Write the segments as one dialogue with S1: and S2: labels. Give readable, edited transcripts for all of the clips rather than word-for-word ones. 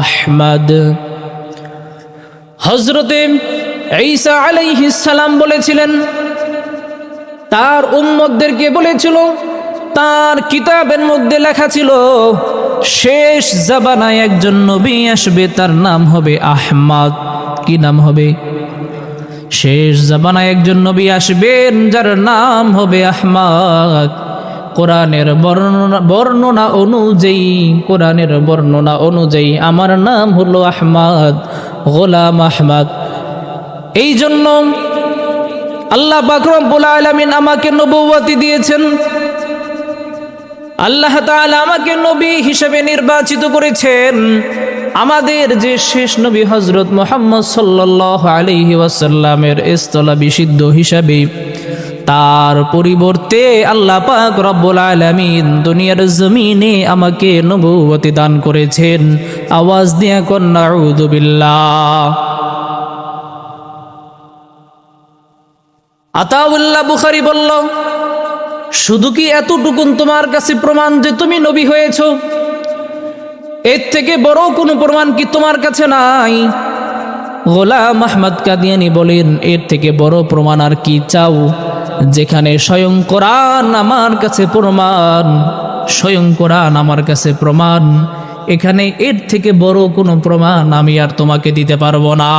S1: আহমদ। হযরতে ঈসা আলাইহিস সালাম বলেছিলেন, তার উম্মতদেরকে বলেছিল, তার কিতাবের মধ্যে লেখা ছিল শেষ জামানায় একজন নবী আসবে, তার নাম হবে আহমদ। কি নাম হবে? শেষ জামানায় একজন নবী আসবেন যার নাম হবে আহমদ। কোরআনের বর্ণনা অনুযায়ী আমার নাম হলো আহমদ, গোলাম আহমদ। এই জন্য আল্লাহ পাক রব্বুল আলামিন আমাকে নবুয়তি দিয়েছেন। আল্লাহ তাআলা আমাকে নবী হিসেবে নির্বাচিত করেছেন। আমাদের যে শেষ নবী হযরত মুহাম্মদ সাল্লাল্লাহু আলাইহি ওয়াসাল্লামের ইস্তলা বিশুদ্ধ হিসাবে, তার পরিবর্তে আল্লাহ পাক রব্বুল আলামিন দুনিয়ার জমিনে আমাকে নবুয়তি দান করেছেন। আওয়াজ দিয়া কোন নাউযু বিল্লাহ। আতাউল্লাহ বুখারী বলল, শুধু কি এতটুকুন তোমার কাছে প্রমাণ যে তুমি নবী হয়েছো? এর থেকে বড় কোনো প্রমাণ কি তোমার কাছে নাই? গোলাম আহমদ কাদিয়ানী বলেন, এর থেকে বড় প্রমাণ আর কি চাও? যেখানে স্বয়ং কোরআন আমার কাছে প্রমাণ, স্বয়ং কোরআন আমার কাছে প্রমাণ, এখানে এর থেকে বড় কোনো প্রমাণ আমি আর তোমাকে দিতে পারবো না।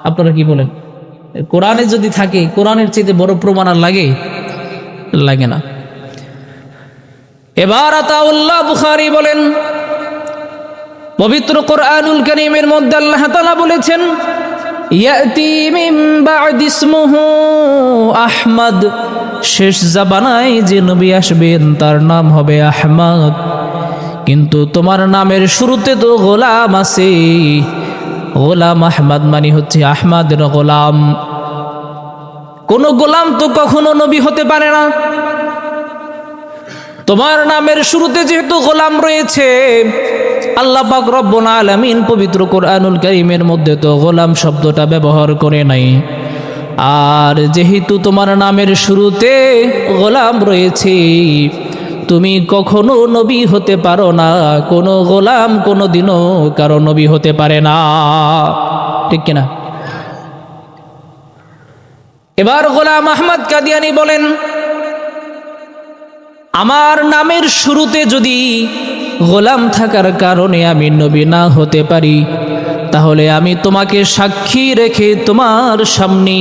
S1: আপনারা কি বলেন? কোরআনে যদি থাকে, কোরআনের চাইতে বড় প্রমাণ আর লাগে না। এবার আতাউল্লাহ বুখারী বলেন, পবিত্র কোরআনুল কারীমের মধ্যে আল্লাহ তাআলা বলেছেন, ইয়াতি মিন বা'দি ইসমুহু আহমদ, শেষ জামানায় যে নবী আসবেন তার নাম হবে আহমদ। কিন্তু তোমার নামের শুরুতে তো গোলাম আছে। গোলাম আহমদ মানে হচ্ছে আহমদের গোলাম। কোন গোলাম তো কখনো নবী হতে পারে না। তোমার নামের শুরুতে যেহেতু গোলাম রয়েছে, আল্লাহ পাক রব্বুল আলামিন পবিত্র কোরআনুল কারীমের মধ্যে তো গোলাম শব্দটা ব্যবহার করে নাই। আর যেহেতু তোমার নামের শুরুতে গোলাম রয়েছে, তুমি কখনো নবী হতে পারো না। কোনো গোলাম কোনোদিনও কারো নবী হতে পারে না, ঠিক কিনা? এবার গোলাম আহমদ কাদিয়ানী বলেন, আমার নামের শুরুতে যদি গোলাম থাকার কারণে আমি নবী না হতে পারি, তাহলে আমি তোমাকে সাক্ষী রেখে তোমার সামনে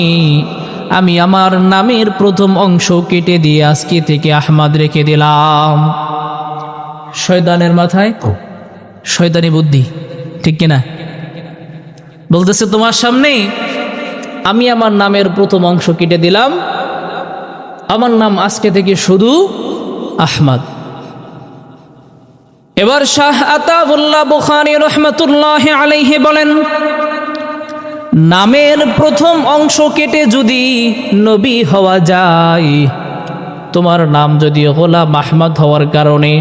S1: আমি আমার নামের প্রথম অংশ কেটে দিয়ে আজকে থেকে আহমদ রেখে দিলাম। শয়তানের মাথায় শয়তানি বুদ্ধি, ঠিক কিনা? বলতেছে তোমার সামনে আমি আমার নামের প্রথম অংশ কেটে দিলাম, আমার নাম আজকে থেকে শুধু আহমদ। এবার শাহ আতাউল্লাহ বুখারী রাহমাতুল্লাহি আলাইহি বলেন, নামের প্রথম অংশ কেটে যদি নবী হওয়া যায়, তোমার নাম যদি গোলাম আহমদ হওয়ার কারণে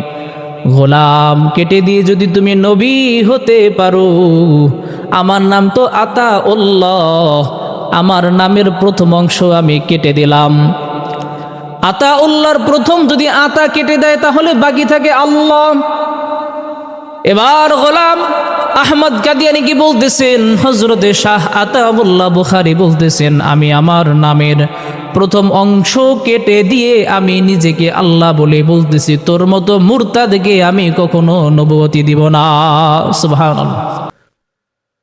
S1: গোলাম কেটে দিয়ে যদি তুমি নবী হতে পারো, আমার নাম তো আতাউল্লাহ, আমার নামের প্রথম অংশ আমি কেটে দিলাম। আতাউল্লাহর প্রথম যদি আতা কেটে দেয় তাহলে বাকি থাকে আল্লাহ। এবার গোলাম আহমদ কাদিয়ানী কি বলতেছেন? হযরতে শাহ আতাউল্লাহ বুখারী বলতেছেন, আমি আমার নামের প্রথম অংশ কেটে দিয়ে আমি নিজেকে আল্লাহ বলে বলতেছি, তোর মতো মুরতাদকে আমি কখনো নবুয়তি দিব না। সুবহানাল্লাহ।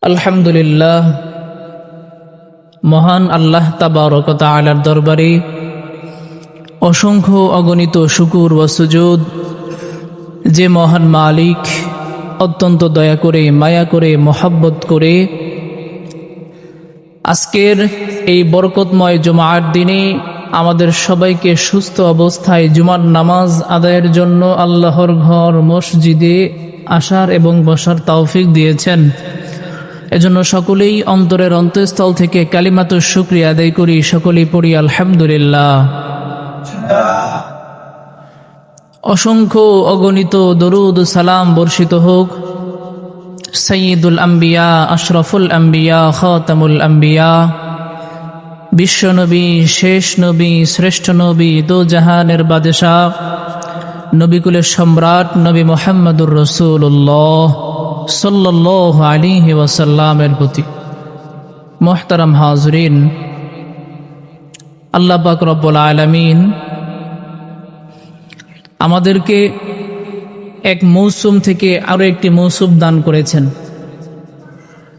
S1: আলহামদুলিল্লাহ, মহান আল্লাহ তাবারক ওয়া তাআলার দরবারে অসংখ্য অগণিত শুকর ও সুজুদ, যে মহান মালিক অত্যন্ত দয়া করে, মায়া করে, মহব্বত করে আজকের এই বরকতময় জুমার দিনে আমাদের সবাইকে সুস্থ অবস্থায় জুমার নামাজ আদায়ের জন্য আল্লাহর ঘর মসজিদে আসার এবং বসার তৌফিক দিয়েছেন। এজন্য সকলেই অন্তরের অন্তঃস্থল থেকে কালিমাতুশ শুকরিয়া আদায় করি, সকলেই পড়ি আলহামদুলিল্লাহ। অসংখ্য অগণিত দরুদ সালাম বর্ষিত হোক সাইয়্যিদুল আম্বিয়া, আশরাফুল আম্বিয়া, খাতামুল আম্বিয়া, বিশ্বনবী, শেষ নবী, শ্রেষ্ঠ নবী, দো জাহানের বাদশাহ নবিকুলের সম্রাট নবী মুহাম্মদুর রাসূলুল্লাহ সাল্লাল্লাহু আলাইহি ওয়াসাল্লামের প্রতি। মুহতারাম হাজরিন, আল্লাহ পাক রব্বুল আলামিন আমাদেরকে এক মৌসুম থেকে আরো একটি মৌসুম দান করেছেন।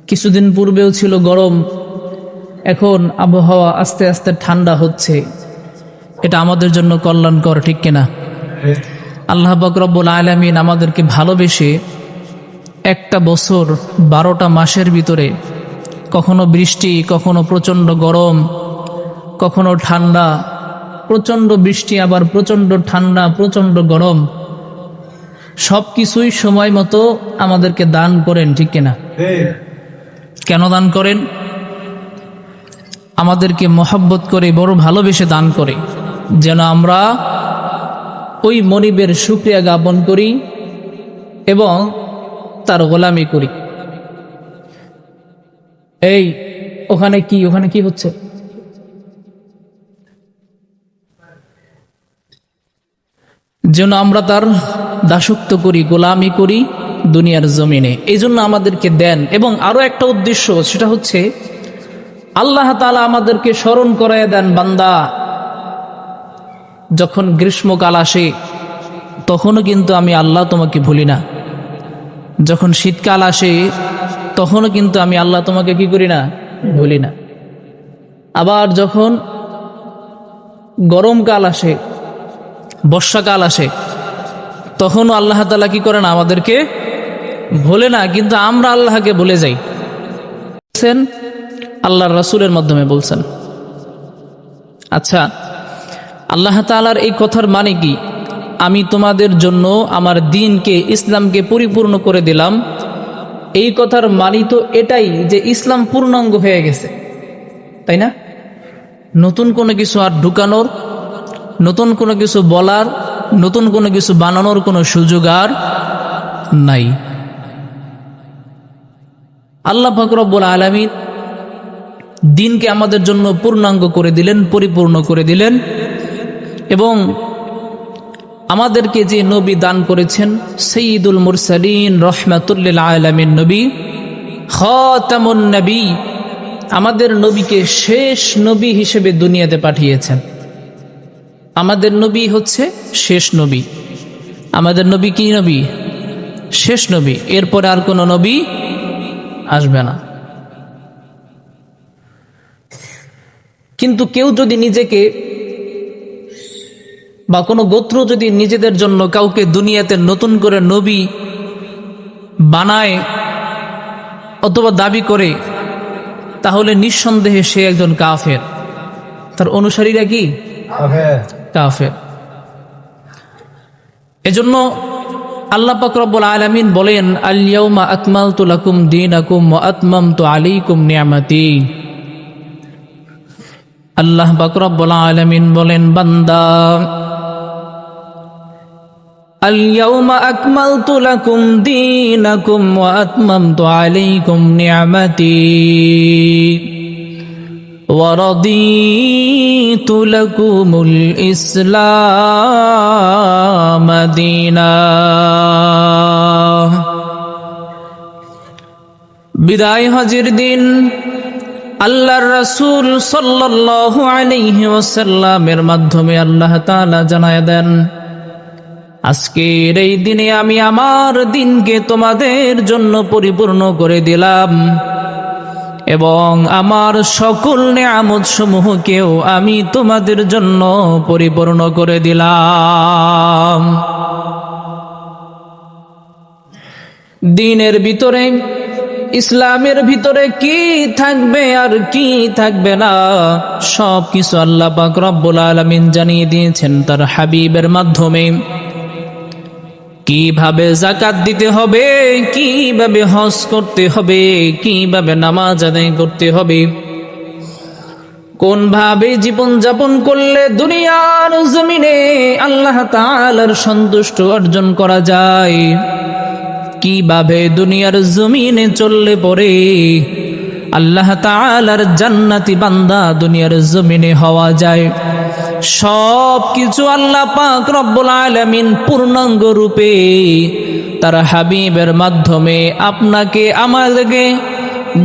S1: কিছুদিন পূর্বেও ছিল গরম, এখন আবহাওয়া আস্তে আস্তে ঠান্ডা হচ্ছে। এটা আমাদের জন্য কল্যাণকর, ঠিক কিনা? আল্লাহ পাক রব্বুল আলামিন আমাদেরকে ভালোবেসে একটা বছর 12টা মাসের ভিতরে কখনো বৃষ্টি, কখনো প্রচণ্ড গরম, কখনো ঠান্ডা, প্রচণ্ড বৃষ্টি আবার প্রচণ্ড ঠান্ডা, প্রচণ্ড গরম, সব কিছুই সময় মতো আমাদেরকে দান করেন, ঠিক কিনা? কেন দান করেন? আমাদেরকে মহব্বত করে, বড় ভালোবেসে দান করে, যেন আমরা ওই মনিবের শুকরিয়া জ্ঞাপন করি এবং তার গোলামি করি। এই ওখানে কি হচ্ছে? যেন আমরা তার দাসত্ব করি, গোলামি করি দুনিয়ার জমিনে। এই জন্য আমাদেরকে দেন। এবং আরো একটা উদ্দেশ্য, সেটা হচ্ছে আল্লাহ তাআলা আমাদেরকে স্মরণ করায় দেন, বান্দা যখন গ্রীষ্মকাল আসে তখনও কিন্তু আমি আল্লাহ তোমাকে ভুলি না, যখন শীতকাল আসে তখনও কিন্তু আমি আল্লাহ তোমাকে কি করি না, ভুলি না। আবার যখন গরমকাল আসে, বর্ষাকাল আসে, তখনও আল্লাহ তাআলা কি করে না, আমাদেরকে ভুলে না, কিন্তু আমরা আল্লাহকে ভুলে যাই। আল্লাহর রাসূলের মাধ্যমে বলছেন। আচ্ছা, আল্লাহ তাআলার এই কথার মানে কি? আমি তোমাদের জন্য আমার দ্বীনকে, ইসলামকে পরিপূর্ণ করে দিলাম। এই কথার মানে তো এটাই যে ইসলাম পূর্ণাঙ্গ হয়ে গেছে, তাই না? নতুন কোনো কিছু আর ঢুকানোর, নতুন কোনো কিছু বলার, নতুন কোনো কিছু বানানোর কোনো সুযোগ আর নাই। আল্লাহ পাক রব্বুল আলামিন দ্বীনকে আমাদের জন্য পূর্ণাঙ্গ করে দিলেন, পরিপূর্ণ করে দিলেন। এবং আমাদেরকে যে নবী দান করেছেন, সাইয়্যিদুল মুরসালিন রাহমাতুল লিল আলামিন নবী, খাতামুন নবী, আমাদের নবীকে শেষ নবী হিসেবে দুনিয়াতে পাঠিয়েছেন। আমাদের নবী হচ্ছে শেষ নবী। আমাদের নবী কি নবী? শেষ নবী। এরপরে আর কোনো নবী আসবে না। কিন্তু কেউ যদি নিজেকে বা কোনো গোত্র যদি নিজেদের জন্য কাউকে দুনিয়াতে নতুন করে নবী বানায় অথবা দাবি করে, তাহলে নিঃসন্দেহে সে একজন কাফের। তার অনুসারীরা কি? কাফের। এজন্য আল্লাহ পাক রব্বুল আলামিন বলেন, আল ইয়াউমা আকমালতু লাকুম দীনাকুম ওয়া আতমামতু আলাইকুম নি'মাতি। আল্লাহ পাক রব্বুল আলামিন বলেন, বান্দা, আল ইয়াউমা আকমালতু লাকুম দীনাকুম ওয়া আতমামতু আলাইকুম নি'মাতি ওয়া রাদিতু লাকুমুল ইসলাম দীনা। বিদায় হজের দিন আল্লাহর রাসূল সাল্লাল্লাহু আলাইহি ওয়াসাল্লামের মাধ্যমে আল্লাহ তাআলা জানায় দেন, আজকের এই দিনে আমি আমার দ্বীনকে তোমাদের জন্য পরিপূর্ণ করে দিলাম এবং আমার সকল নিয়ামত সমূহকেও আমি তোমাদের জন্য পরিপূর্ণ করে দিলাম। দ্বীনের ভিতরে, ইসলামের ভিতরে কি থাকবে আর কি থাকবে না, সব কিছু আল্লাহ পাক রব্বুল আলামিন জানিয়ে দিয়েছেন তার হাবিবের মাধ্যমে। কিভাবে যাকাত দিতে হবে, কিভাবে হজ করতে হবে, কিভাবে নামাজ আদায় করতে হবে, কোন ভাবে জীবন যাপন করলে দুনিয়ার জমিনে আল্লাহ তাআলার সন্তুষ্টি অর্জন করা যায়, কিভাবে দুনিয়ার জমিনে চললে পরে আল্লাহ তাআলার জান্নাতি বান্দা দুনিয়ার জমিনে হওয়া যায়। সব কিছু আল্লাহ পাক রব্বুল আলামিন পূর্ণাঙ্গ রূপে তার হাবিবের মাধ্যমে আপনাকে আমাদেরকে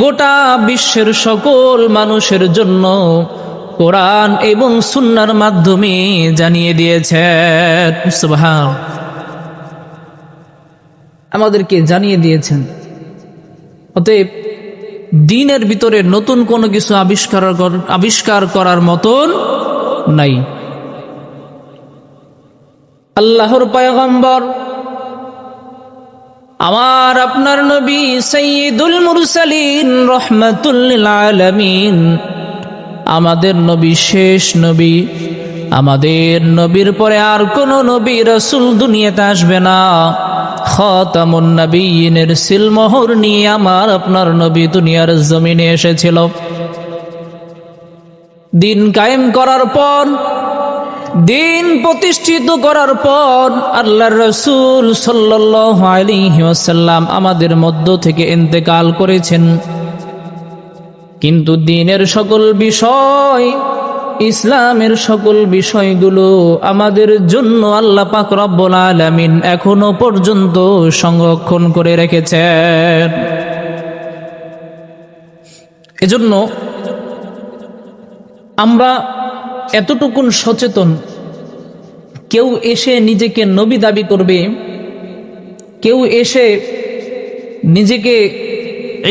S1: গোটা বিশ্বের সকল মানুষের জন্য কোরআন এবং সুন্নাহর মাধ্যমে জানিয়ে দিয়েছেন। সুবহান, আমাদেরকে জানিয়ে দিয়েছেন। অতএব দ্বীনের ভিতরে নতুন কোনো কিছু আবিষ্কার করার মতন নাই। আল্লাহর পয়গম্বর আমার আপনার নবী সাইয়্যিদুল মুরসালিন রাহমাতুল লিল আলামিন, আমাদের নবী শেষ নবী। আমাদের নবীর পরে আর কোনো নবী রাসূল দুনিয়াতে আসবে না। খাতামুন নবিয়্যিনের সিলমোহর নিয়ে আমার আপনার নবী দুনিয়ার জমিনে এসেছিল। দিন কায়েম করার পর, দিন প্রতিষ্ঠিত করার পর আল্লাহর রাসূল সাল্লাল্লাহু আলাইহি ওয়াসাল্লাম আমাদের মধ্য থেকে ইন্তেকাল করেছেন। কিন্তু দ্বীনের সকল বিষয়, ইসলামের সকল বিষয়গুলো আমাদের জন্য আল্লাহ পাক রব্বুল আলামিন এখনো পর্যন্ত সংরক্ষণ করে রেখেছেন। এজন্য আমরা এতটুকুন সচেতন, কেউ এসে নিজেকে নবী দাবি করবে, কেউ এসে নিজেকে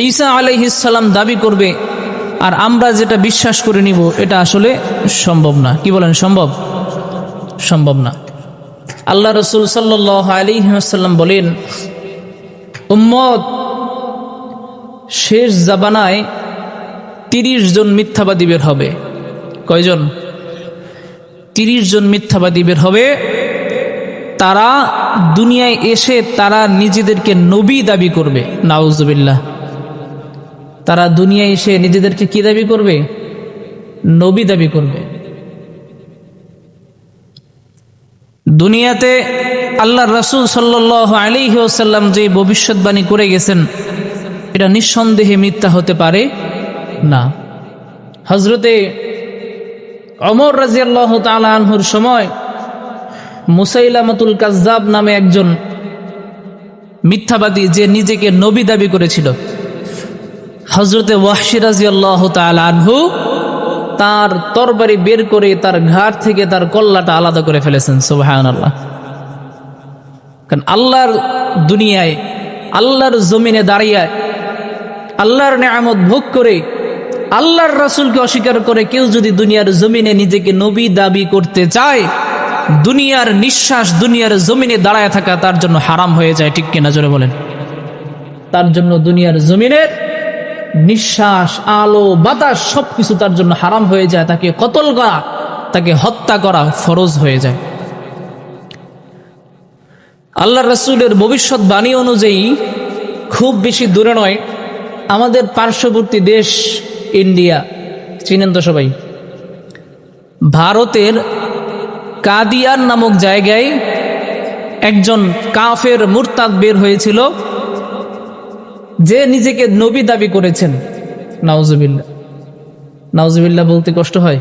S1: ঈসা আলাইহিস সালাম দাবি করবে, আর আমরা যেটা বিশ্বাস করে নিব, এটা আসলে সম্ভব না। কি বলেন, সম্ভব? সম্ভব না। আল্লাহ রাসূল সাল্লাল্লাহু আলাইহি ওয়াসাল্লাম বলেন, উম্মত শেষ জামানায় 30 জন মিথ্যাবাদী বের হবে। কয়জন? 30 জন মিথ্যাবাদী বের হবে। তারা দুনিয়ায় এসে তারা নিজেদেরকে নবী দাবি করবে। নাউজুবিল্লাহ। তারা দুনিয়ায় এসে নিজেদেরকে কি দাবি করবে? নবী দাবি করবে। দুনিয়াতে আল্লাহর রাসূল সাল্লাল্লাহু আলাইহি ওয়াসাল্লাম যে ভবিষ্যৎবাণী করে গেছেন, এটা নিঃসন্দেহে মিথ্যা হতে পারে না। হযরতে ওমর রাদিয়াল্লাহু তাআলা আনহুর সময় মুসাইলামাতুল কাজ্জাব নামে একজন মিথ্যাবাদী, যে নিজেকে নবী দাবি করেছিল, হযরতে ওয়াহশী রাদিয়াল্লাহু তাআলা আনহু তার তরবারি বের করে তার ঘাড় থেকে তার কল্লাটা আলাদা করে ফেলেছেন। সুবহানাল্লাহ। কারণ আল্লাহর দুনিয়ায়, আল্লাহর জমিনে দাঁড়িয়ে আল্লাহর নেয়ামত ভোগ করে আল্লাহর রাসূলকে অস্বীকার করে কেউ যদি দুনিয়ার জমিনে নিজেকে নবী দাবি করতে চায়, দুনিয়ার নিঃশ্বাস দুনিয়ার জমিনে দাঁড়ায় থাকা তার জন্য হারাম হয়ে যায়। ঠিক কিনা জোরে বলেন? তার জন্য দুনিয়ার জমিনের নিঃশ্বাস, আলো, বাতাস সবকিছু তার জন্য হারাম হয়ে যায়। তাকে কতল করা, তাকে হত্যা করা ফরজ হয়ে যায়। আল্লাহর রাসূলের ভবিষ্যৎবাণী অনুযায়ী খুব বেশি দূরে নয়, আমাদের পার্শ্ববর্তী দেশ ইন্ডিয়া, চিনেন তো সবাই, ভারতের কাদিয়ান নামক জায়গায় একজন কাফের মুরতাদ বের হয়েছিল, যে নিজেকে নবী দাবি করেছেন। নাউজুবিল্লাহ। নাউজুবিল্লাহ বলতে কষ্ট হয়,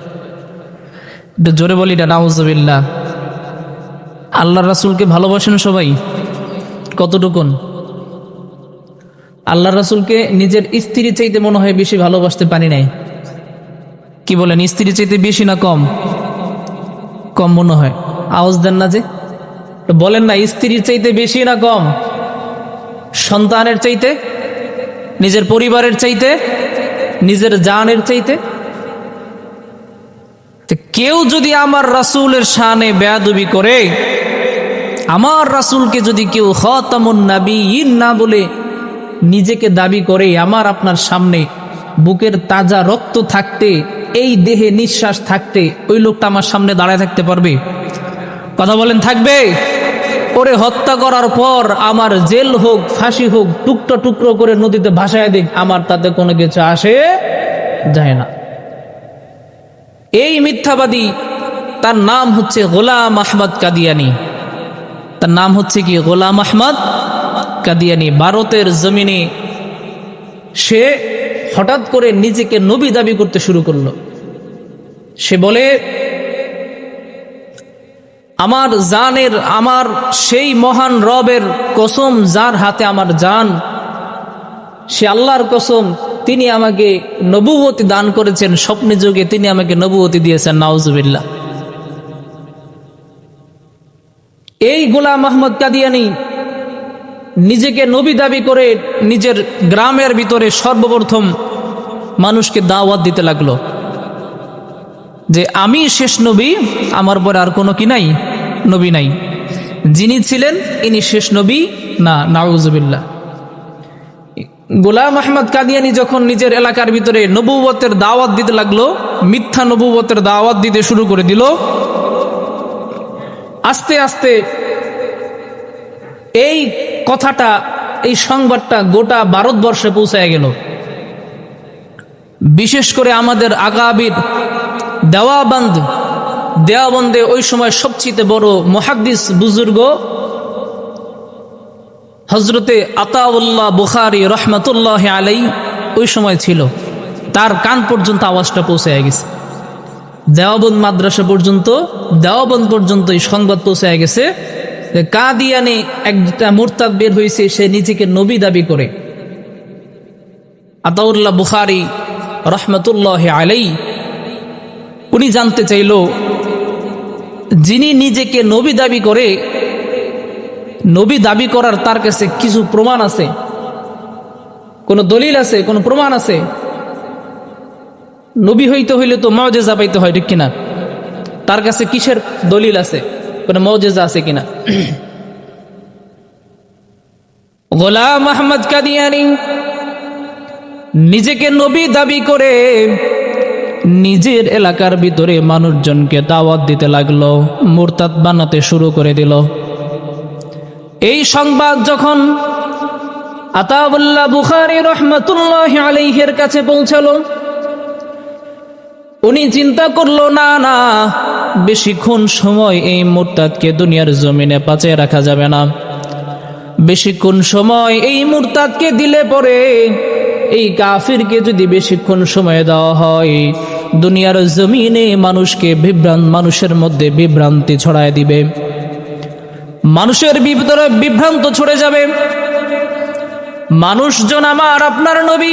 S1: একটু জোরে বলি না, নাউজুবিল্লাহ। আল্লাহর রাসূলকে ভালোবাসেন সবাই? কতটুকুন? আল্লাহর রাসূলকে নিজের স্ত্রী চাইতে মনে হয় বেশি ভালোবাসতে পারি নাই। কি বলেন, স্ত্রী চাইতে বেশি না কম? কম মনে হয়। আওয়াজ দেন না যে, বলেন না, স্ত্রীর চাইতে বেশি না কম? সন্তানের চাইতে, নিজের পরিবারের চাইতে, নিজের জানের চাইতে? কেউ যদি আমার রাসূলের শানে বেয়াদবি করে, আমার রাসূলকে যদি কেউ খাতামুন নবিয়্যিন না বলে নিজেকে দাবি করে, আমার আপনার সামনে বুকের তাজা রক্ত থাকতে, এই দেহে নিঃশ্বাস থাকতে, ওই লোকটা আমার সামনে দাঁড়ায় থাকতে পারবে? কথা বলেন, থাকবে? ওরে হত্যা করার পর আমার জেল হোক, ফাঁসি হোক, টুকরো টুকরো করে নদীতে ভাসায় দিক, আমার তাতে কোনো কিছু আসে যায় না। এই মিথ্যাবাদী, তার নাম হচ্ছে গোলাম আহমদ কাদিয়ানি। তার নাম হচ্ছে কি? গোলাম আহমদ কাদিয়ানি। ভারতের জমিনে সে হঠাৎ করে নিজেকে নবী দাবি করতে শুরু করলো। সে বলে, আমার জানের, আমার সেই মহান রবের কসম যার হাতে আমার জান, সে আল্লাহর কসম, তিনি আমাকে নবুয়তি দান করেছেন, স্বপ্নে যুগে তিনি আমাকে নবুয়তি দিয়েছেন। নাউজুবিল্লাহ। এই গোলাম আহমদ কাদিয়ানী নিজেকে নবী দাবি করে নিজের গ্রামের ভিতরে সর্বপ্রথম মানুষকে দাওয়াত দিতে লাগলো যে আমি শেষ নবী, আমার পরে আর কোনো কি নাই, নবী নাই। যিনি ছিলেন ইনি শেষ নবী না। নাউজুবিল্লাহ। গোলাম আহমদ কাদিয়ানী যখন নিজের এলাকার ভিতরে নবুয়তের দাওয়াত দিতে লাগলো, মিথ্যা নবুয়তের দাওয়াত দিতে শুরু করে দিল, আস্তে আস্তে এই কথাটা, এই সংবাদটা গোটা ভারতবর্ষে পৌঁছায় গেল। বিশেষ করে আমাদের আগাবির দেওয়াবন্দে ওই সময় সবচেয়ে বড় মুহাদ্দিস বুজুর্গ হজরতে আতাউল্লাহ বুখারী রহমতুল্লাহ আলাই ওই সময় ছিল। তার কান পর্যন্ত আওয়াজটা পৌঁছে গেছে, দেওয়াবন্দ মাদ্রাসা পর্যন্ত, দেওয়াবন্দ পর্যন্ত এই সংবাদ পৌঁছে গেছে যে কাদিয়ানে একটা মুরতাদ বের হয়েছে, সে নিজেকে নবী দাবি করে। আতাউল্লাহ বুখারী রহমতুল্লাহ আলাই উনি জানতে চাইল, যিনি নিজেকে নবী দাবি করে, নবী দাবি করার তার কাছে কিছু প্রমাণ আছে, কোনো দলিল আছে, কোনো প্রমাণ আছে? নবী হইতে হইলে তো মুজিজা পাইতে হয়, ঠিক কিনা? তার কাছে কিসের দলিল আছে, কোনো মুজিজা আছে কিনা? গোলাম আহমদ কাদিয়ানী নিজেকে নবী দাবি করে নিজের এলাকার ভিতরে মানুষজনকে দাওয়াত দিতে লাগলো, মুরতাদ বানাতে শুরু করে দিল। এই সংবাদ যখন আতাউল্লাহ বুখারী রহমতুল্লাহ আলাইহির কাছে পৌঁছালো, উনি চিন্তা করলো, না না, বেশিক্ষণ সময় এই মুরতাদকে দুনিয়ার জমিনে বাঁচিয়ে রাখা যাবে না। বেশিক্ষণ সময় এই মুরতাদকে দিলে পরে, এই কাফিরকে যদি বেশিক্ষণ সময় দেওয়া হয়, দুনিয়ার জমিনে মানুষের মধ্যে বিভ্রান্তি ছড়ায় দিবে, মানুষের ভিতরে বিভ্রান্ত ছড়ে যাবে। মানুষজন আমার আপনার নবী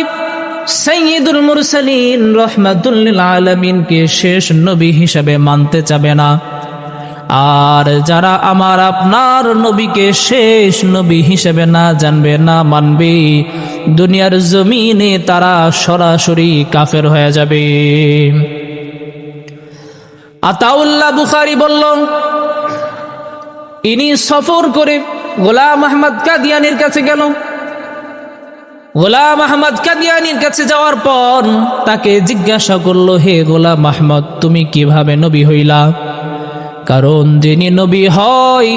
S1: সাইয়্যিদুল মুরসালিন রাহমাতুল লিল আলামিনকে শেষ নবী হিসেবে মানতে চাবে না। আর যারা আমার আপনার নবীকে শেষ নবী হিসেবে না জানবে, না মানবে, দুনিয়ার জমিনে তারা সরাসরি কাফের হয়ে যাবে। আতাউল্লাহ বুখারী বলল, ইনি সফর করে গোলাম আহমদ কাদিয়ানীর কাছে গেল। গোলাম আহমদ কাদিয়ানীর কাছে যাওয়ার পর তাকে জিজ্ঞাসা করলো, হে গোলাম আহমদ, তুমি কিভাবে নবী হইলা? কারণ যিনি নবী হয়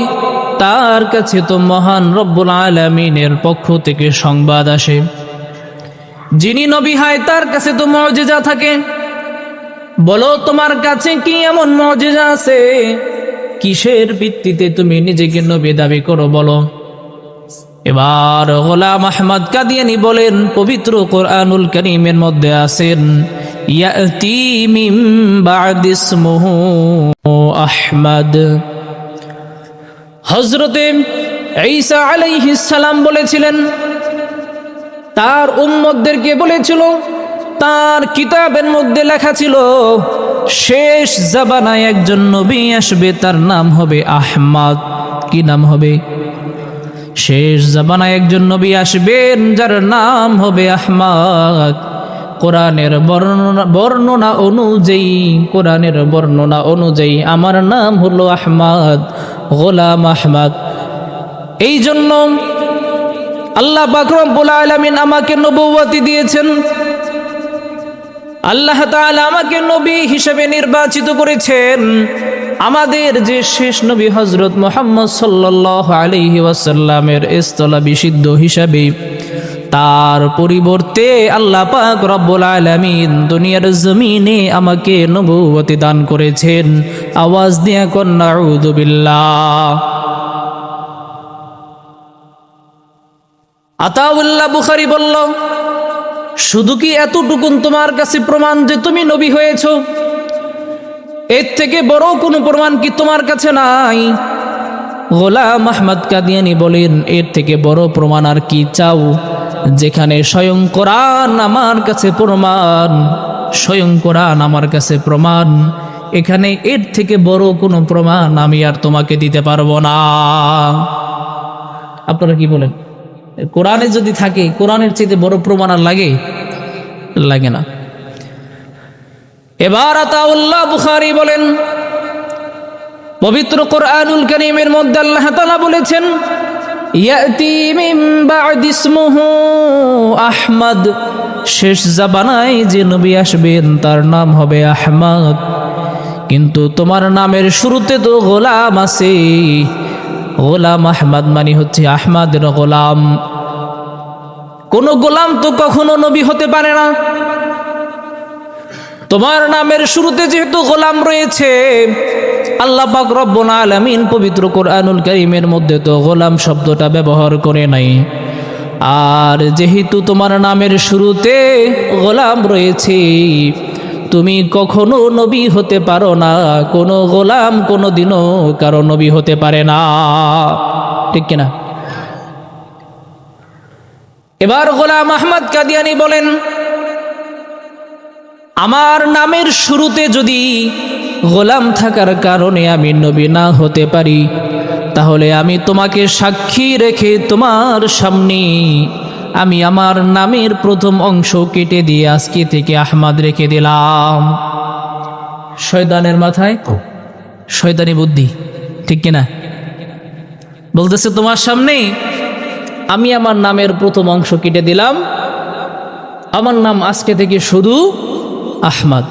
S1: তার কাছে তো মহান রব্বুল আলামিনের পক্ষ থেকে সংবাদ আসে। যিনি নবী হয় তার কাছে তো মুজিজা থাকে। বলো, তোমার কাছে কি এমন মুজিজা আছে? কিসের ভিত্তিতে তুমি নিজেকে নবী দাবি করো, বলো। এবার গোলাম আহমদ কাদিয়ানী বলেন, পবিত্র কোরআনুল কারীমের মধ্যে আছেন, ইয়াতি মিন বা'দি ইসমুহু আহমদ। হযরতে ঈসা আলাইহিস সালাম বলেছিলেন, তার উম্মতদেরকে বলেছিল, তার কিতাবের মধ্যে লেখা ছিল, শেষ জামানায় একজন নবী আসবে, তার নাম হবে আহমদ। কি নাম হবে? শেষ জামানায় একজন নবী আসবেন যার নাম হবে আহমদ। কোরআনের বর্ণনা অনুযায়ী আমার নাম হলো আহমদ, গোলাম আহমদ। এই জন্য আল্লাহ পাক রব্বুল আলামিন আমাকে নবুয়তি দিয়েছেন। আল্লাহ তাআলা আমাকে নবী হিসেবে নির্বাচিত করেছেন। আমাদের যে শেষ নবী হযরত মুহাম্মদ সাল্লাল্লাহু আলাইহি ওয়াসাল্লামের ইসলামী সিদ্ধ হিসাবে, তার পরিবর্তে আল্লাহ পাক রব্বুল আলামিন দুনিয়ার জমিনে আমাকে নবুয়তি দান করেছেন। আওয়াজ দিয়া কোন নাউযু বিল্লাহ। আতাউল্লাহ বুখারী বলল, শুধু কি এতটুকুন তোমার কাছে প্রমাণ যে তুমি নবী হয়েছো? এর থেকে বড় কোনো প্রমাণ কি তোমার কাছে নাই? গোলাম আহমদ কাদিয়ানী বলেন, এর থেকে বড় প্রমাণ আর কি চাও? যেখানে স্বয়ং কোরআন আমার কাছে প্রমাণ, স্বয়ং কোরআন আমার কাছে প্রমাণ, এখানে এর থেকে বড় কোনো প্রমাণ আমি আর তোমাকে দিতে পারবো না। আপনারা কি বলেন? কোরআনে যদি থাকে, কোরআনের চেয়ে বড় প্রমাণ আর লাগে? লাগে না। এবার আতাউল্লাহ বুখারী বলেন, পবিত্র কোরআনুল কারীমের মধ্যে আল্লাহ তাআলা বলেছেন, ইয়াতি মিন বা'দি ইসমুহু আহমদ, শেষ জামানায় যে নবী আসবেন তার নাম হবে আহমদ। কিন্তু তোমার নামের শুরুতে তো গোলাম আছে। গোলাম আহমদ মানে হচ্ছে আহমদের গোলাম। কোন গোলাম তো কখনো নবী হতে পারে না। তোমার নামের শুরুতে যেহেতু গোলাম রয়েছে, আল্লাহ পাক রব্বুল আলামিন পবিত্র কোরআনুল কারীমের মধ্যে তো গোলাম শব্দটা ব্যবহার করে নাই। আর যেহেতু তোমার নামের শুরুতে গোলাম রয়েছে, তুমি কখনো নবী হতে পারো না। কোনো গোলাম কোনোদিনও কারো নবী হতে পারে না, ঠিক কিনা? এবার গোলাম আহমদ কাদিয়ানী বলেন, আমার নামের শুরুতে যদি গোলাম থাকার কারণে আমি নবী না হতে পারি, তাহলে আমি তোমাকে সাক্ষী রেখে তোমার সামনে আমি আমার নামের প্রথম অংশ কেটে দিয়ে আজকে থেকে আহমদ রেখে দিলাম। শয়তানের মাথায় শয়তানি বুদ্ধি, ঠিক কিনা? বলতেছে তোমার সামনে আমি আমার নামের প্রথম অংশ কেটে দিলাম, আমার নাম আজকে থেকে শুধু আহমদ।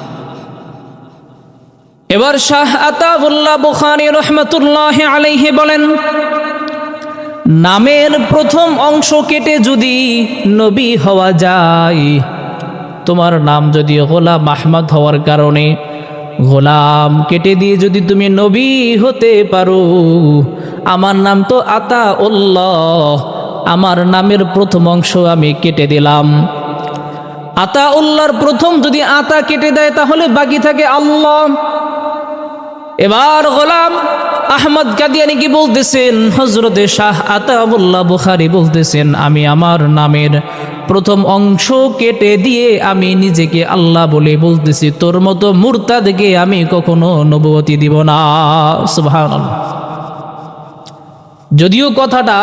S1: এবার শাহ আতাউল্লাহ বুখারী রাহমাতুল্লাহি আলাইহি বলেন, নামের প্রথম অংশ কেটে যদি নবী হওয়া যায়, তোমার নাম যদি গোলাম আহমদ হওয়ার কারণে গোলাম কেটে দিয়ে যদি তুমি নবী হতে পারো, আমার নাম তো আতাউল্লাহ, আমার নামের প্রথম অংশ আমি কেটে দিলাম। আতাউল্লাহর প্রথম যদি আতা কেটে দেয় তাহলে বাকি থাকে আল্লাহ। এবার গোলাম আহমদ কাদিয়ানী কি বলতেছেন? হযরতে শাহ আতাউল্লাহ বুখারী বলতেছেন, আমি আমার নামের প্রথম অংশ কেটে দিয়ে আমি নিজেকে আল্লাহ বলে বলতেছি, তোর মতো মুরতাদকে আমি কখনো নবুয়তি দিব না। সুবহানাল্লাহ। যদিও কথাটা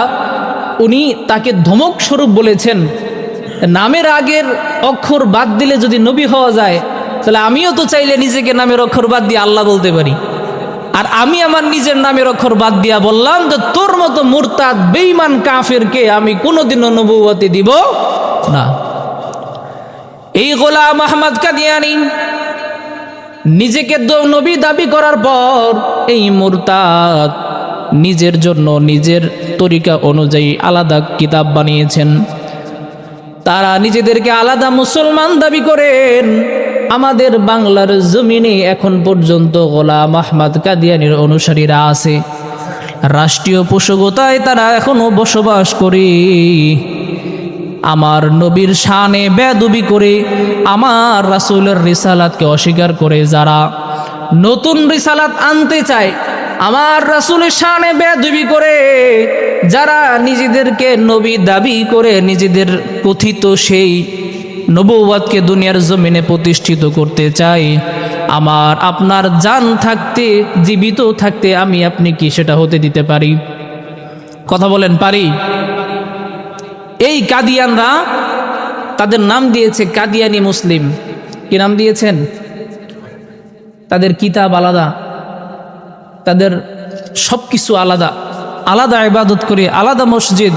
S1: উনি তাকে ধমক স্বরূপ বলেছেন, নামের আগের অক্ষর বাদ দিলে যদি নবী হওয়া যায়, তাহলে আমিও তো চাইলে নিজেকে নামের অক্ষর বাদ দিয়ে আল্লাহ বলতে পারি। আর আমি আমার নিজের নামের অক্ষর বাদ দিয়া বললাম যে তোর মতো মুরতাদ বেঈমান কাফেরকে আমি কোনোদিনও নবুয়তি দিব না। এই গোলাম আহমদ কাদিয়ানী নিজেকে নবী দাবি করার পর এই মুরতাদ নিজের জন্য নিজের তরিকা অনুযায়ী আলাদা কিতাব বানিয়েছেন। তারা নিজেদেরকে আলাদা মুসলমান দাবি করেন। আমাদের বাংলার জমিনে এখন পর্যন্ত গোলাম আহমদ কাদিয়ানীর অনুসারীরা আছে। রাষ্ট্রীয় পোশাকতায় তারা এখনো বসবাস করে। আমার নবীর শানে বেয়াদবি করে, আমার রাসূলের রিসালাতকে অস্বীকার করে যারা নতুন রিসালাত আনতে চায়, আমার রাসূলের শানে বেয়াদবি করে যারা নিজেদেরকে নবী দাবি করে নিজেদের কথিত সেই নবুয়তকে দুনিয়ার জমিনে প্রতিষ্ঠিত করতে চায়, আমার আপনার জান থাকতে, জীবিত থাকতে আমি আপনি কি সেটা হতে দিতে পারি? কথা বলেন, পারি? এই কাদিয়ানরা তাদের নাম দিয়েছে কাদিয়ানি মুসলিম। কি নাম দিয়েছেন? তাদের কিতাব আলাদা, তাদের সব কিছু আলাদা, আলাদা ইবাদত করে, আলাদা মসজিদ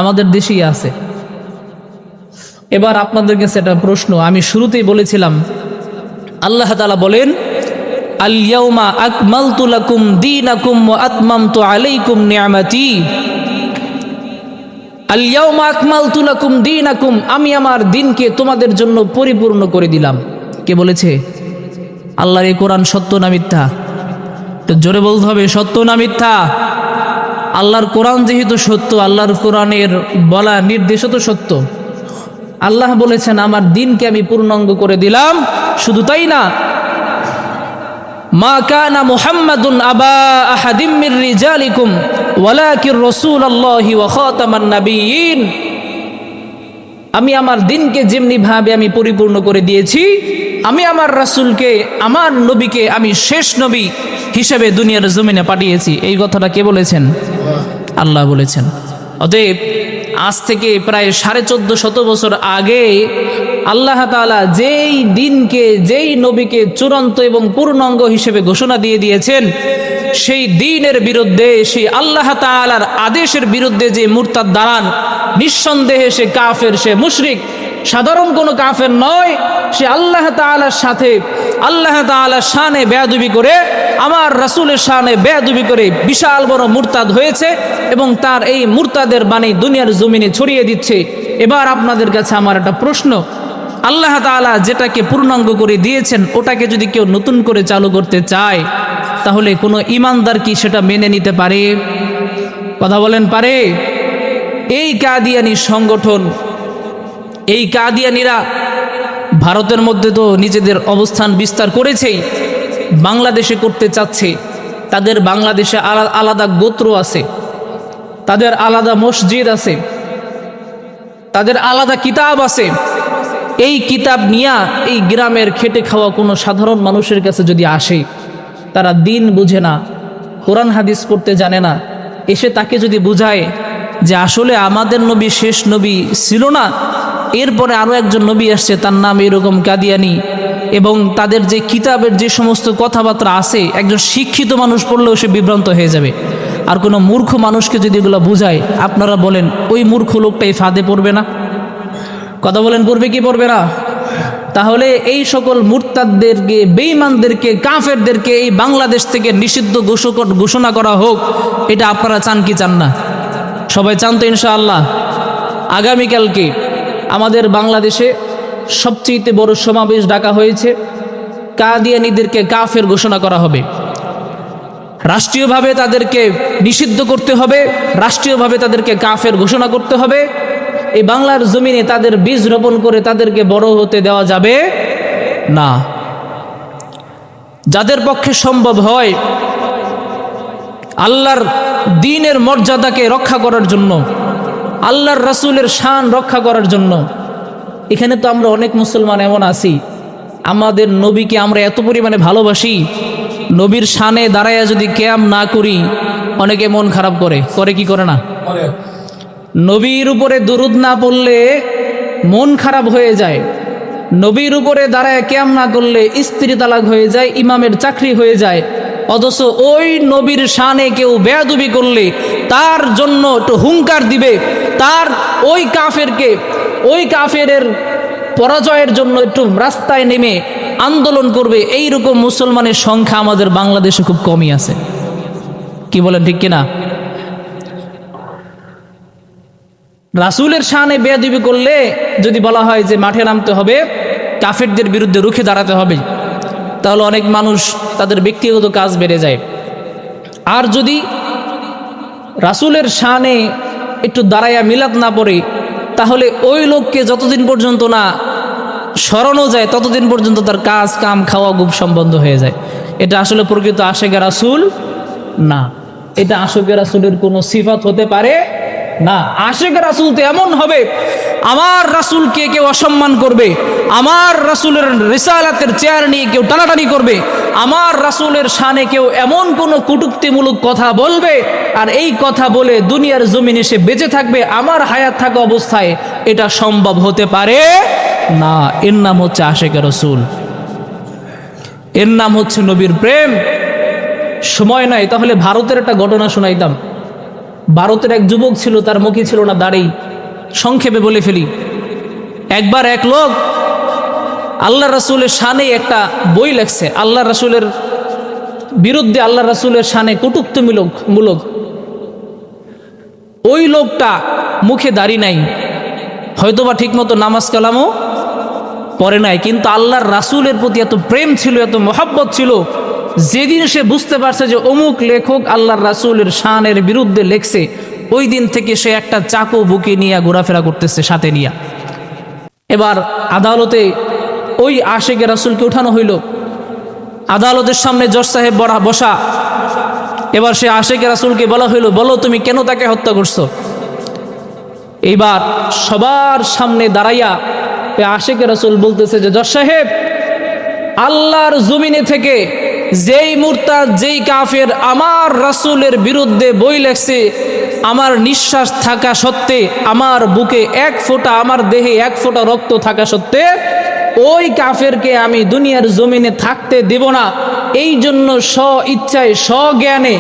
S1: আমাদের দেশেই আছে। এবার আপনাদের কাছে একটা প্রশ্ন, আমি শুরুতেই বলেছিলাম, আল্লাহ তাআলা বলেন, আল ইয়াউমা আকমালতু লাকুম দীনাকুম ওয়া আতমামতু আলাইকুম নি'মাতি। আল ইয়াউমা আকমালতু লাকুম দীনাকুম, আমি আমার দিনকে তোমাদের জন্য পরিপূর্ণ করে দিলাম। কে বলেছে? আল্লাহর এই কোরআন সত্য না মিথ্যা? তো জোরে বলতে হবে, সত্য না মিথ্যা? আল্লাহর কোরআন যেহেতু সত্য, আল্লাহর কোরআনের বলা নির্দেশও তো সত্য। আল্লাহ বলেছেন আমার দিনকে আমি পূর্ণাঙ্গ করে দিলাম। শুধু তাই না, মা কানা মুহাম্মাদুন আবা আহাদিম মির রিজালিকুম ওয়ালাকির রাসূলুল্লাহি ওয়া খাতামান নাবিয়্যিন। আমি আমার দিনকে যেমনি ভাবে আমি পরিপূর্ণ করে দিয়েছি, আমি আমার রাসূলকে, আমার নবীকে আমি শেষ নবী হিসেবে দুনিয়ার জমিনে পাঠিয়েছি। এই কথাটা কে বলেছেন? আল্লাহ বলেছেন। অতএব আজ থেকে প্রায় 1450 বছর আগে আল্লাহ তাআলা যেই দিনকে, যেই নবীকে চূড়ান্ত এবং পূর্ণাঙ্গ হিসেবে ঘোষণা দিয়ে দিয়েছেন, সেই দ্বীনের বিরুদ্ধে, সেই আল্লাহ তাআলার আদেশের বিরুদ্ধে যে মুরতাদ দাঁড়ান, নিঃসন্দেহে সে কাফের, সে মুশরিক, সাধারণ কোনো কাফের নয়। সে আল্লাহ তাআলার সাথে, আল্লাহ তাআলার শানে বেয়াদবি করে, আমার রাসূলের শানে বেয়াদবি করে বিশাল বড় মুরতাদ হয়েছে এবং তার এই মুরতাদের বাণী দুনিয়ার জমিনে ছড়িয়ে দিচ্ছে। এবার আপনাদের কাছে আমার একটা প্রশ্ন, আল্লাহ তাআলা যেটাকে পূর্ণাঙ্গ করে দিয়েছেন ওটাকে যদি কেউ নতুন করে চালু করতে চায়, তাহলে কোনো ঈমানদার কি সেটা মেনে নিতে পারে? কথা বলেন, পারে? এই কাদিয়ানি সংগঠন, এই কাদিয়ানিরা ভারতের মধ্যে তো নিজেদের অবস্থান বিস্তার করেছেই, বাংলাদেশে করতে চাচ্ছে। তাদের বাংলাদেশে আলাদা গোত্র আছে, তাদের আলাদা মসজিদ আছে, তাদের আলাদা কিতাব আছে। এই কিতাব নিয়ে এই গ্রামের খেটে খাওয়া কোনো সাধারণ মানুষের কাছে যদি আসে, তারা দিন বুঝে না, কোরআন হাদিস পড়তে জানে না, এসে তাকে যদি বুঝায় যে আসলে আমাদের নবী শেষ নবী ছিল না, এরপরে আরও একজন নবী আসছে, তার নাম এরকম কাদিয়ানি, এবং তাদের যে কিতাবের যে সমস্ত কথাবার্তা আছে, একজন শিক্ষিত মানুষ পড়লেও সে বিভ্রান্ত হয়ে যাবে। আর কোনো মূর্খ মানুষকে যদি এগুলো বুঝায়, আপনারা বলেন ওই মূর্খ লোকটাই ফাঁদে পড়বে না? কথা বলেন, পড়বে কি পড়বে না? তাহলে এই সকল মুরতাদদেরকে, বেঈমানদেরকে, কাফেরদেরকে এই বাংলাদেশ থেকে নিষিদ্ধ ঘোষণা করা হোক, এটা আপনারা চান কি চান না? সবাই চান তো ইনশাআল্লাহ। আগামীকালকে আমাদের বাংলাদেশে সবচেয়ে বড় সমাবেশ ডাকা হয়েছে, কাদিয়ানীদেরকে কাফের ঘোষণা করা হবে, রাষ্ট্রীয়ভাবে তাদেরকে নিষিদ্ধ করতে হবে, রাষ্ট্রীয়ভাবে তাদেরকে কাফের ঘোষণা করতে হবে। এই বাংলার জমিনে তাদের বীজ রোপণ করে তাদেরকে বড় হতে দেওয়া যাবে না। যাদের পক্ষে সম্ভব হয় আল্লাহর দ্বীনের মর্যাদাকে রক্ষা করার জন্য, আল্লাহর রাসূলের শান রক্ষা করার জন্য, এখানে তো আমরা অনেক মুসলমান এমন আছি, আমাদের নবীকে আমরা এত পরিমাণে ভালোবাসি, নবীর শানে দাঁড়াইয়া যদি কিয়াম না করি, অনেকে মন খারাপ করে কি করে না? নবীর উপরে দুরূদ না পড়লে মন খারাপ হয়ে যায়, নবীর উপরে দাঁড়ায় কিয়াম না করলে স্ত্রী তালাক হয়ে যায়, ইমামের চাকরি হয়ে যায়। অথচ ওই নবীর শানে কেউ বেয়াদবি করলে তার জন্য একটু হুঙ্কার দিবে, তার ওই কাফেরকে, ওই কাফেরের পরাজয়ের জন্য একটু রাস্তায় নেমে আন্দোলন করবে। এই রকম মুসলমানের সংখ্যা আমাদের বাংলাদেশে খুব কমই আছে। কি বলেন, ঠিক কিনা? রাসূলের শানে বেয়াদবি করলে যদি বলা হয় যে মাঠে নামতে হবে, কাফেরদের বিরুদ্ধে রুখে দাঁড়াতে হবে, তাহলে অনেক মানুষ তাদের ব্যক্তিগত কাজ বেড়ে যায়। আর যদি রাসূলের শানে একটু দাঁড়াইয়া মিলাদ না পড়ে, তাহলে ওই লোককে যতদিন পর্যন্ত না সরানো যায় ততদিন পর্যন্ত তার কাজ কাম খাওয়া খুব সম্বন্ধ হয়ে যায়। এটা আসলে প্রকৃত আশেকে রাসূল না, এটা আশেকে রাসূলের কোনো সিফাত হতে পারে না। আশেকে রাসূল তো এমন হবে, আমার রাসূলকে কেউ অসম্মান করবে, আমার রাসূলের রিসালাতের চেয়ার নিয়ে কেউ টানাটানি করবে, আমার রাসূলের শানে কেউ এমন কোনো কটূক্তিমূলক কথা বলবে, আর এই কথা বলে দুনিয়ার জমিনে সে বেঁচে থাকবে আমার হায়াত থাকা অবস্থায়, এটা সম্ভব হতে পারে না। এর নাম হচ্ছে আশেকে রাসূল, এর নাম হচ্ছে নবীর প্রেম। সময় নাই, তাহলে ভারতের একটা ঘটনা শোনাইতাম। ভারতের এক যুবক ছিল, তার মুখে ছিল না দাড়ি, সংক্ষেপে বলে ফেলি। একবার এক লোক আল্লাহ রাসূলের শানে একটা বই লেখছে, আল্লাহ রাসূলের বিরুদ্ধে, আল্লাহ রাসূলের শানে কটূক্তিমূলক। ওই লোকটা মুখে দাড়ি নাই, হয়তোবা ঠিকমতো নামাজ কালামও পড়ে নাই, কিন্তু আল্লাহর রাসূলের প্রতি এত প্রেম ছিল, এত মহব্বত ছিল, যেদিন সে বুঝতে পারছে যে অমুক লেখক আল্লাহর রাসূলের শানের বিরুদ্ধে লেখছে, ওই দিন থেকে সে একটা চাকু বুকে নিয়ে ঘোরাফেরা করতেছে সাথে নিয়ে। এবার আদালতে ওই আশিকে রাসূলকে উঠানো হইল। আদালতের সামনে জজ সাহেব বসা। এবার সে আশিকে রাসূলকে বলা হইল, বলো তুমি কেন তাকে হত্যা করছো? এইবার সবার সামনে দাঁড়াইয়া আশিকে রাসূল বলতেছে যে, জজ সাহেব, আল্লাহর জমিনে থেকে যেই মুরতাদ, যেই কাফের আমার রাসূলের বিরুদ্ধে বই লেখছে, আমার নিঃশ্বাস থাকা সত্ত্বে, আমার বুকে এক ফোঁটা, আমার দেহে এক ফোঁটা রক্ত থাকা সত্ত্বে ওই কাফেরকে আমি দুনিয়ার জমিনে থাকতে দেব না। এই জন্য স্ব ইচ্ছায়, স্বজ্ঞানে,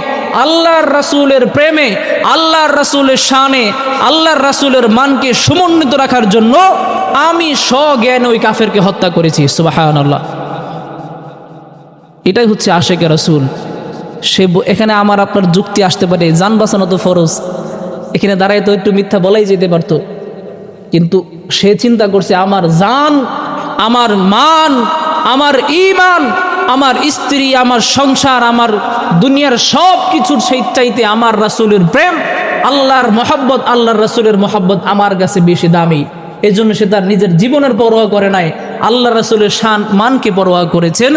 S1: আল্লাহর রাসূলের প্রেমে, আল্লাহর রাসূলের শানে, আল্লাহর রাসূলের মানকে সমুন্নত রাখার জন্য আমি স্বজ্ঞানে ওই কাফেরকে হত্যা করেছি। সুবহানাল্লাহ। এটাই হচ্ছে আশিকে রাসূল। সে এখানে আমার আপনার যুক্তি আসতে পারে, জান বাঁচানো তো ফরজ, এখানে দাঁড়ায় তো একটু মিথ্যা বলাই যেতে পারতো, কিন্তু সে চিন্তা করছে আমার জান, আমার মান, আমার ঈমান, আমার স্ত্রী, আমার সংসার, আমার দুনিয়ার সব কিছুর সেই চাইতে আমার রাসূলের প্রেম, আল্লাহর মহব্বত, আল্লাহর রাসূলের মহব্বত আমার কাছে বেশি দামি। এই জন্য সে তার নিজের জীবনের পরোয়া করে নাই, আল্লাহ রাসূলের শান মানকে পরোয়া করেছেন,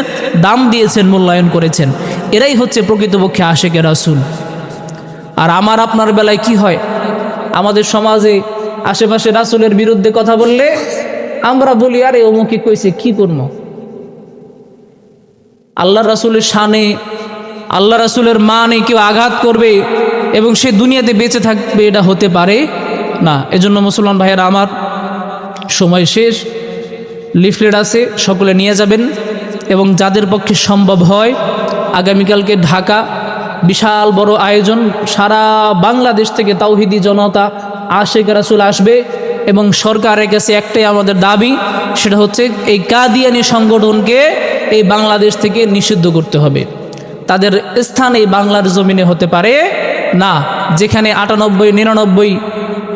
S1: দাম দিয়েছেন, মূল্যায়ন করেছেন। এরাই হচ্ছে প্রকৃতপক্ষে আশিকে রাসূল। আর আমার আপনার বেলায় কি হয়? আমাদের সমাজে আশেপাশে রাসূলের বিরুদ্ধে কথা বললে আমরা বলি, আরে অমুকে কইছে, কি করব? আল্লাহ রাসূলের শানে, আল্লাহ রাসূলের মানে কেউ আঘাত করবে এবং সে দুনিয়াতে বেঁচে থাকবে, এটা হতে পারে না। এজন্য মুসলমান ভাইয়েরা আমার, সময় শেষ, লিফলেট আছে, সকলে নিয়ে যাবেন এবং যাদের পক্ষে সম্ভব হয় আগামীকালকে ঢাকা বিশাল বড় আয়োজন, সারা বাংলাদেশ থেকে তাওহীদি জনতা, আশিক রাসূল আসবে এবং সরকারের কাছে একটাই আমাদের দাবি, সেটা হচ্ছে এই কাদিয়ানি সংগঠনকে এই বাংলাদেশ থেকে নিষিদ্ধ করতে হবে। তাদের স্থান এই বাংলার জমিনে হতে পারে না। যেখানে 98, 99,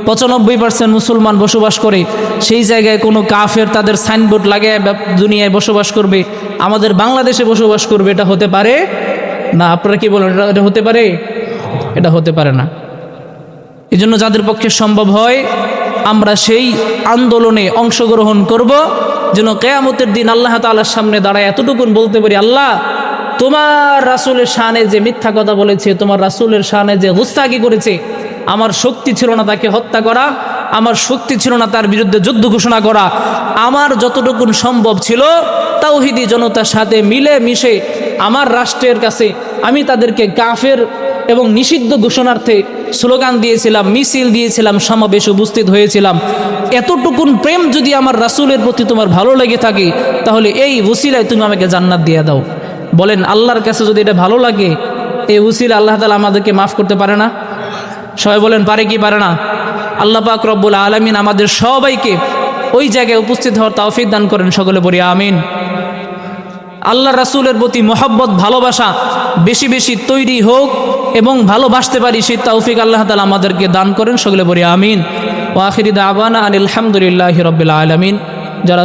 S1: 95% মুসলমান বসবাস করে, সেই জায়গায় কোনো কাফের তাদের সাইনবোর্ড লাগিয়ে দুনিয়ায় বসবাস করবে, আমাদের বাংলাদেশে বসবাস করবে, এটা হতে পারে না। আপনারা কি বলেন, এটা হতে পারে? এটা হতে পারে না। এই জন্য যাদের পক্ষে সম্ভব হয় আমরা সেই আন্দোলনে অংশগ্রহণ করব, যেন কিয়ামতের দিন আল্লাহ তাআলার সামনে দাঁড়ায় এতটুকুন বলতে পারি, আল্লাহ, তোমার রাসূলের শানে যে মিথ্যা কথা বলেছে, তোমার রাসূলের শানে যে গুস্তাখি করেছে, আমার শক্তি ছিল না তাকে হত্যা করা, আমার শক্তি ছিল না তার বিরুদ্ধে যুদ্ধ ঘোষণা করা, আমার যতটুকুন সম্ভব ছিল তাওহীদি জনতার সাথে মিলে মিশে আমার রাষ্ট্রের কাছে আমি তাদেরকে কাফের এবং নিষিদ্ধ ঘোষণার্থে স্লোগান দিয়েছিলাম, মিছিল দিয়েছিলাম, সমাবেশে উপস্থিত হয়েছিলাম। এতটুকুন প্রেম যদি আমার রাসূলের প্রতি তোমার ভালো লেগে থাকে, তাহলে এই ওসিলায় তুমি আমাকে জান্নাত দিয়ে দাও। বলেন, আল্লাহর কাছে যদি এটা ভালো লাগে, এই ওসিলা আল্লাহ তাআলা আমাদেরকে মাফ করতে পারে না? সবাই বলেন, পারে কি পারে না? আল্লাহ পাক রব্বুল আলামিন আমাদের সবাইকে ওই জায়গায় উপস্থিত হওয়ার তৌফিক দান করেন, সকলে বলি আমিন। আল্লাহ রাসূলের প্রতি মহব্বত, ভালোবাসা বেশি বেশি তৈরি হোক এবং ভালোবাসতে পারি, সেই তৌফিক আল্লাহ তাআলা আমাদেরকে দান করেন, সকলে বলি আমিন। ওয়া আখিরি দাওয়ানা আনিল হামদুলিল্লাহি রাব্বিল আলামিন। যারা